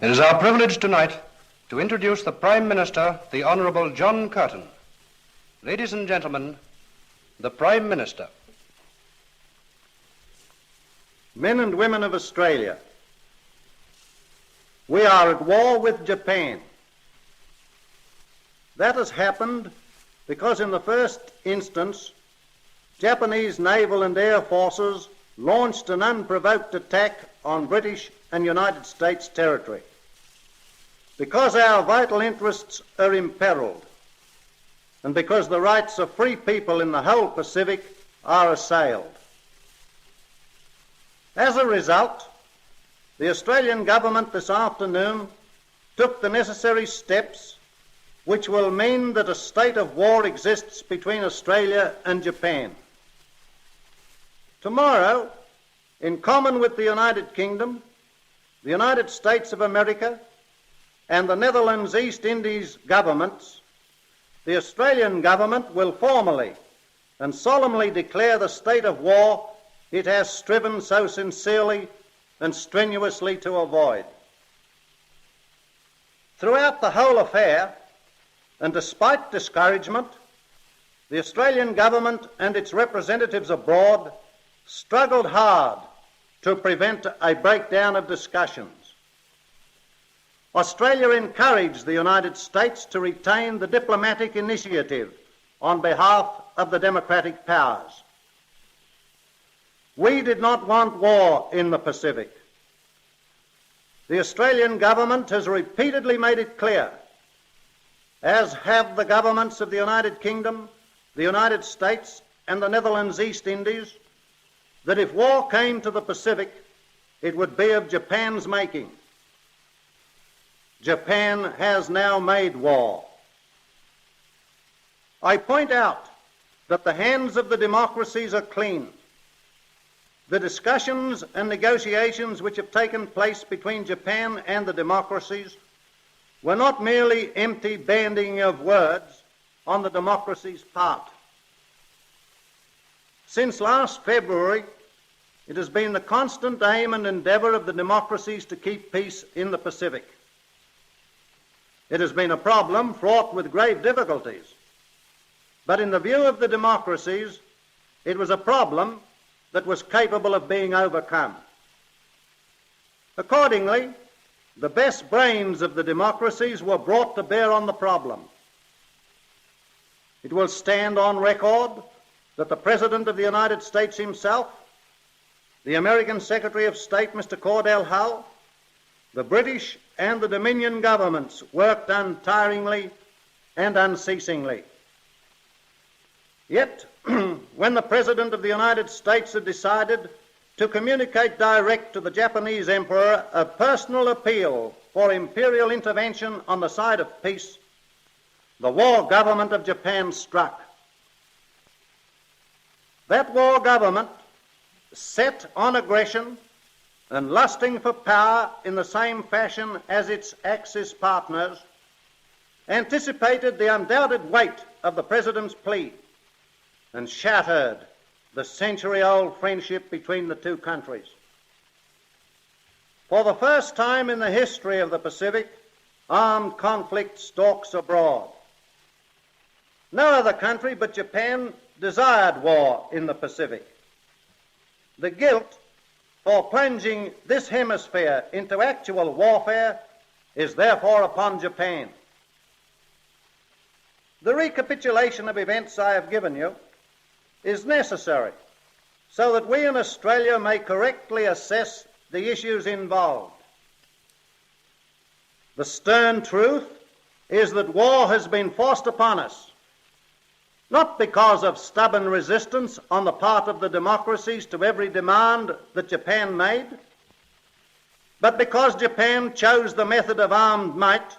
It is our privilege tonight to introduce the Prime Minister, the Honourable John Curtin. Ladies and gentlemen, the Prime Minister. Men and women of Australia, we are at war with Japan. That has happened because in the first instance, Japanese naval and air forces launched an unprovoked attack on British and United States territory. Because our vital interests are imperilled, and because the rights of free people in the whole Pacific are assailed. As a result, the Australian government this afternoon took the necessary steps which will mean that a state of war exists between Australia and Japan. Tomorrow, in common with the United Kingdom, the United States of America, and the Netherlands East Indies governments, the Australian government will formally and solemnly declare the state of war it has striven so sincerely and strenuously to avoid. Throughout the whole affair, and despite discouragement, the Australian government and its representatives abroad struggled hard to prevent a breakdown of discussions. Australia encouraged the United States to retain the diplomatic initiative on behalf of the democratic powers. We did not want war in the Pacific. The Australian government has repeatedly made it clear, as have the governments of the United Kingdom, the United States, and the Netherlands East Indies, that if war came to the Pacific, it would be of Japan's making. Japan has now made war. I point out that the hands of the democracies are clean. The discussions and negotiations which have taken place between Japan and the democracies were not merely empty bandying of words on the democracies' part. Since last February, it has been the constant aim and endeavour of the democracies to keep peace in the Pacific. It has been a problem fraught with grave difficulties, but in the view of the democracies, it was a problem that was capable of being overcome. Accordingly, the best brains of the democracies were brought to bear on the problem. It will stand on record that the President of the United States himself, the American Secretary of State, Mr. Cordell Hull, the British and the Dominion governments worked untiringly and unceasingly. Yet, when the President of the United States had decided to communicate direct to the Japanese Emperor a personal appeal for imperial intervention on the side of peace, the war government of Japan struck. That war government, set on aggression and lusting for power in the same fashion as its Axis partners, anticipated the undoubted weight of the President's plea and shattered the century-old friendship between the two countries. For the first time in the history of the Pacific, armed conflict stalks abroad. No other country but Japan desired war in the Pacific. The guilt for plunging this hemisphere into actual warfare is therefore upon Japan. The recapitulation of events I have given you is necessary so that we in Australia may correctly assess the issues involved. The stern truth is that war has been forced upon us, not because of stubborn resistance on the part of the democracies to every demand that Japan made, but because Japan chose the method of armed might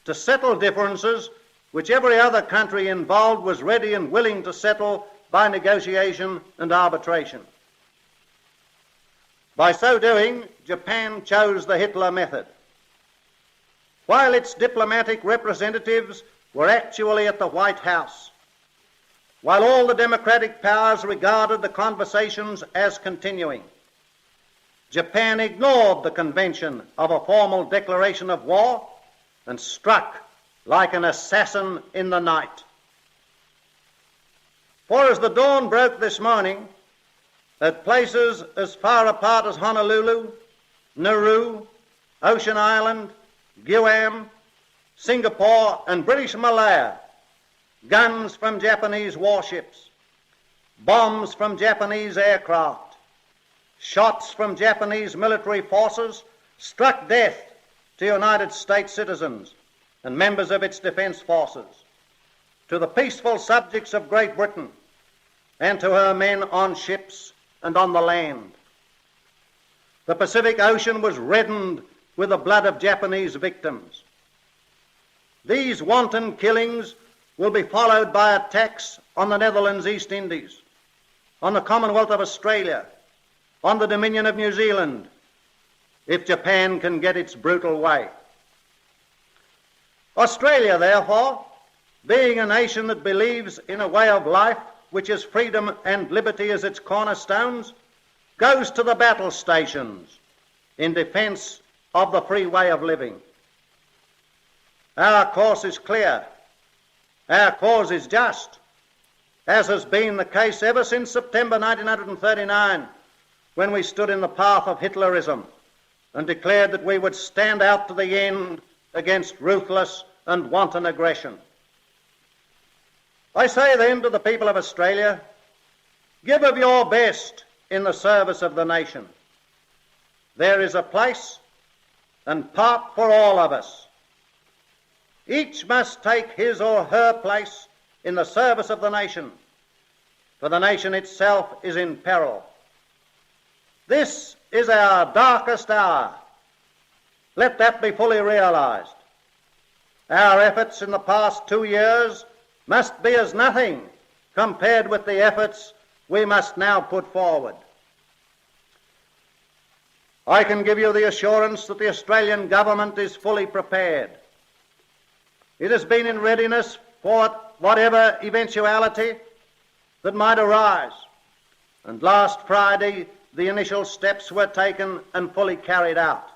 to settle differences which every other country involved was ready and willing to settle by negotiation and arbitration. By so doing, Japan chose the Hitler method. While its diplomatic representatives were actually at the White House, while all the democratic powers regarded the conversations as continuing, Japan ignored the convention of a formal declaration of war and struck like an assassin in the night. For as the dawn broke this morning, at places as far apart as Honolulu, Nauru, Ocean Island, Guam, Singapore and British Malaya, guns from Japanese warships, bombs from Japanese aircraft, shots from Japanese military forces struck death to United States citizens and members of its defence forces, to the peaceful subjects of Great Britain, and to her men on ships and on the land. The Pacific Ocean was reddened with the blood of Japanese victims. These wanton killings will be followed by attacks on the Netherlands East Indies, on the Commonwealth of Australia, on the Dominion of New Zealand, if Japan can get its brutal way. Australia, therefore, being a nation that believes in a way of life which has freedom and liberty as its cornerstones, goes to the battle stations in defence of the free way of living. Our course is clear. Our cause is just, as has been the case ever since September 1939, when we stood in the path of Hitlerism and declared that we would stand out to the end against ruthless and wanton aggression. I say then to the people of Australia, give of your best in the service of the nation. There is a place and part for all of us. Each must take his or her place in the service of the nation, for the nation itself is in peril. This is our darkest hour. Let that be fully realised. Our efforts in the past 2 years must be as nothing compared with the efforts we must now put forward. I can give you the assurance that the Australian government is fully prepared. It has been in readiness for whatever eventuality that might arise, and last Friday the initial steps were taken and fully carried out.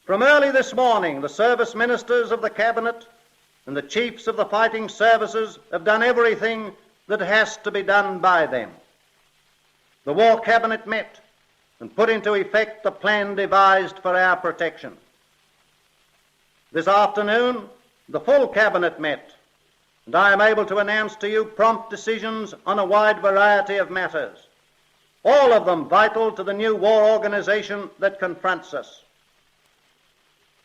From early this morning, the service ministers of the Cabinet and the chiefs of the fighting services have done everything that has to be done by them. The War Cabinet met and put into effect the plan devised for our protection. This afternoon, the full Cabinet met, and I am able to announce to you prompt decisions on a wide variety of matters, all of them vital to the new war organisation that confronts us.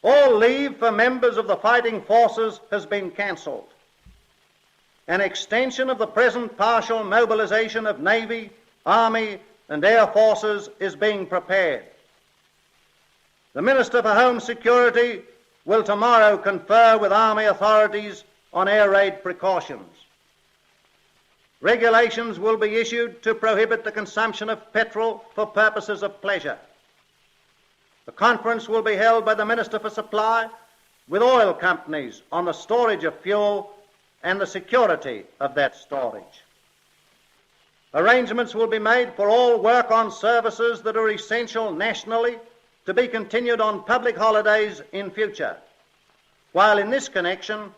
All leave for members of the fighting forces has been cancelled. An extension of the present partial mobilisation of Navy, Army and Air Forces is being prepared. The Minister for Home Security will tomorrow confer with Army authorities on air raid precautions. Regulations will be issued to prohibit the consumption of petrol for purposes of pleasure. The conference will be held by the Minister for Supply with oil companies on the storage of fuel and the security of that storage. Arrangements will be made for all work on services that are essential nationally to be continued on public holidays in future, while in this connection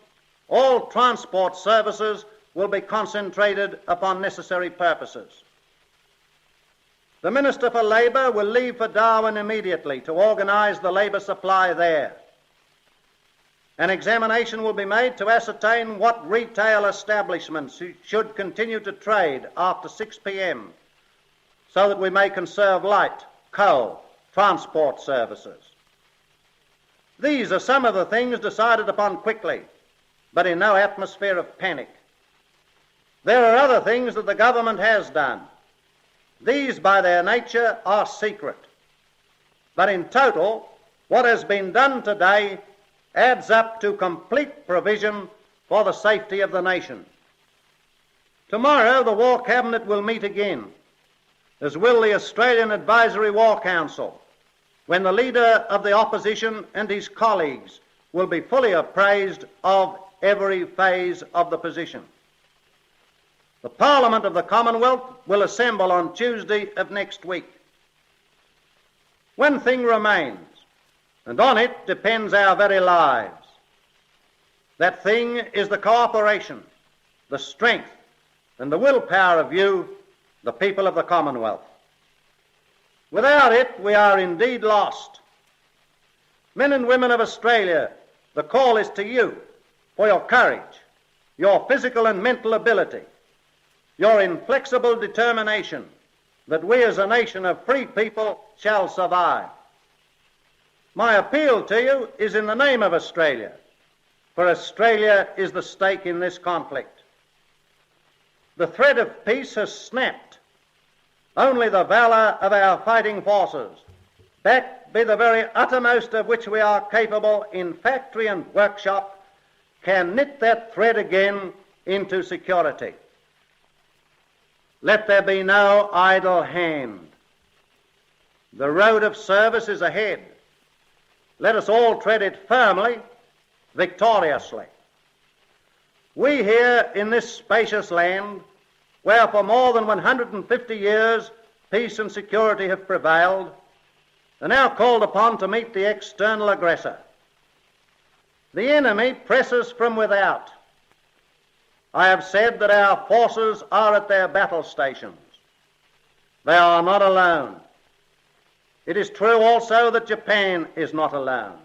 all transport services will be concentrated upon necessary purposes. The Minister for Labour will leave for Darwin immediately to organise the labour supply there. An examination will be made to ascertain what retail establishments should continue to trade after 6 p.m. so that we may conserve light, coal, transport services. These are some of the things decided upon quickly, but in no atmosphere of panic. There are other things that the government has done. These, by their nature, are secret. But in total, what has been done today adds up to complete provision for the safety of the nation. Tomorrow, the War Cabinet will meet again, as will the Australian Advisory War Council, when the Leader of the Opposition and his colleagues will be fully appraised of every phase of the position. The Parliament of the Commonwealth will assemble on Tuesday of next week. one thing remains, and on it depends our very lives. That thing is the cooperation, the strength, and the willpower of you, the people of the Commonwealth. Without it, we are indeed lost. Men and women of Australia, the call is to you for your courage, your physical and mental ability, your inflexible determination that we as a nation of free people shall survive. My appeal to you is in the name of Australia, for Australia is the stake in this conflict. The thread of peace has snapped. Only the valour of our fighting forces, backed by the very uttermost of which we are capable in factory and workshop, can knit that thread again into security. Let there be no idle hand. The road of service is ahead. Let us all tread it firmly, victoriously. We here in this spacious land, where for more than 150 years peace and security have prevailed, are now called upon to meet the external aggressor. The enemy presses from without. I have said that our forces are at their battle stations. They are not alone. It is true also that Japan is not alone.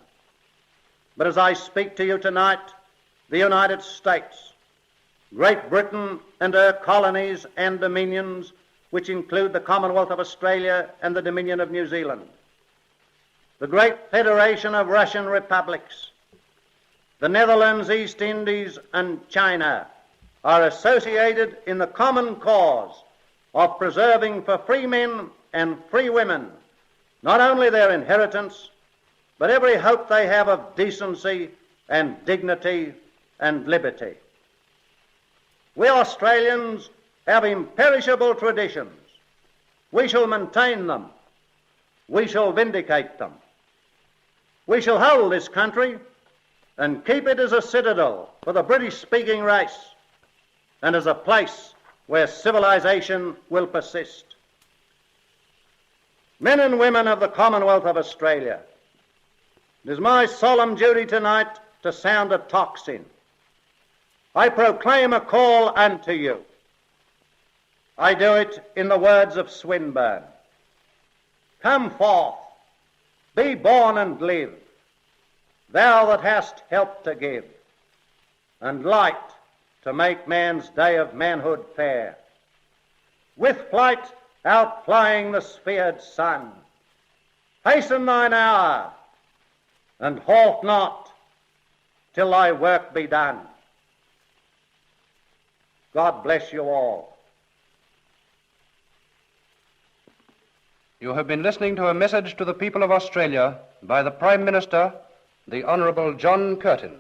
But as I speak to you tonight, the United States, Great Britain and her colonies and dominions, which include the Commonwealth of Australia and the Dominion of New Zealand, the great Federation of Russian Republics, the Netherlands, East Indies and China, are associated in the common cause of preserving for free men and free women not only their inheritance, but every hope they have of decency and dignity and liberty. We Australians have imperishable traditions. We shall maintain them. We shall vindicate them. We shall hold this country and keep it as a citadel for the British-speaking race and as a place where civilization will persist. Men and women of the Commonwealth of Australia, it is my solemn duty tonight to sound a tocsin. I proclaim a call unto you. I do it in the words of Swinburne. Come forth, be born and live, thou that hast help to give, and light to make man's day of manhood fair. With flight outflying the sphered sun, hasten thine hour, and halt not till thy work be done. God bless you all. You have been listening to a message to the people of Australia by the Prime Minister, the Honourable John Curtin.